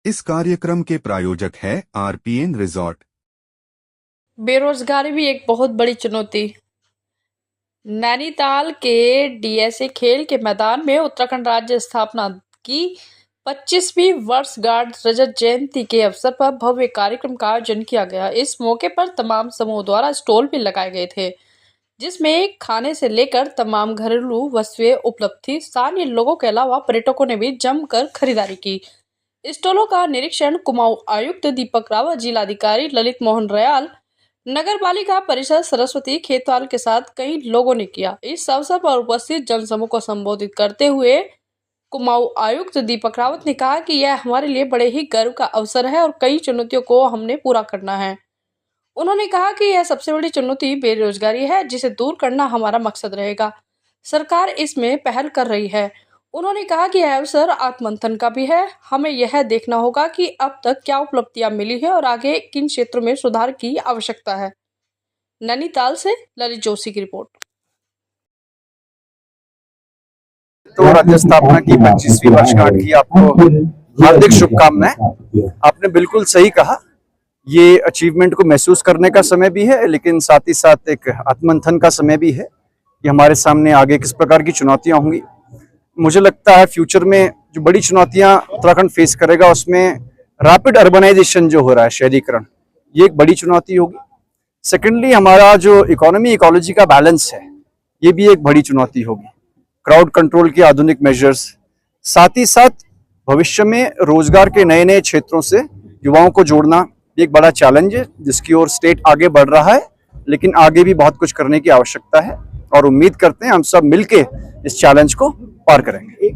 इस कार्यक्रम के प्रायोजक है RPN रिजॉर्ट। बेरोजगारी भी एक बहुत बड़ी चुनौती। नैनीताल के DSA खेल के मैदान में उत्तराखंड राज्य स्थापना की 25वीं वर्षगांठ रजत जयंती के अवसर पर भव्य कार्यक्रम का आयोजन किया गया। इस मौके पर तमाम समूह द्वारा स्टॉल भी लगाए गए थे, जिसमें खाने से लेकर तमाम घरेलू वस्तुएं उपलब्ध थी। स्थानीय लोगों के अलावा पर्यटकों ने भी जमकर खरीदारी की। स्टॉलों का निरीक्षण कुमाऊं आयुक्त दीपक रावत, जिलाधिकारी ललित मोहन रयाल, नगर पालिका परिषद सरस्वती खेतवाल के साथ कई लोगों ने किया। इस अवसर पर उपस्थित जनसमूह को संबोधित करते हुए कुमाऊं आयुक्त दीपक रावत ने कहा कि यह हमारे लिए बड़े ही गर्व का अवसर है और कई चुनौतियों को हमने पूरा करना है। उन्होंने कहा कि यह सबसे बड़ी चुनौती बेरोजगारी है, जिसे दूर करना हमारा मकसद रहेगा। सरकार इसमें पहल कर रही है। उन्होंने कहा कि यह अवसर आत्ममंथन का भी है। हमें यह देखना होगा कि अब तक क्या उपलब्धियां मिली है और आगे किन क्षेत्रों में सुधार की आवश्यकता है। नैनीताल से ललित जोशी की रिपोर्ट। तो राज्य स्थापना की 25वीं वर्षगांठ की आपको हार्दिक शुभकामनाएं। आपने बिल्कुल सही कहा, ये अचीवमेंट को महसूस करने का समय भी है, लेकिन साथ ही साथ एक आत्ममंथन का समय भी है कि हमारे सामने आगे किस प्रकार की चुनौतियां होंगी। मुझे लगता है फ्यूचर में जो बड़ी चुनौतियां उत्तराखंड फेस करेगा, उसमें रैपिड अर्बनाइजेशन जो हो रहा है, शहरीकरण, ये एक बड़ी चुनौती होगी। सेकेंडली, हमारा जो इकोलॉजी का बैलेंस है, ये भी एक बड़ी चुनौती होगी। क्राउड कंट्रोल के आधुनिक मेजर्स, साथ ही साथ भविष्य में रोजगार के नए नए क्षेत्रों से युवाओं को जोड़ना एक बड़ा चैलेंज है, जिसकी ओर स्टेट आगे बढ़ रहा है, लेकिन आगे भी बहुत कुछ करने की आवश्यकता है और उम्मीद करते हैं हम सब मिलके इस चैलेंज को पार करेंगे।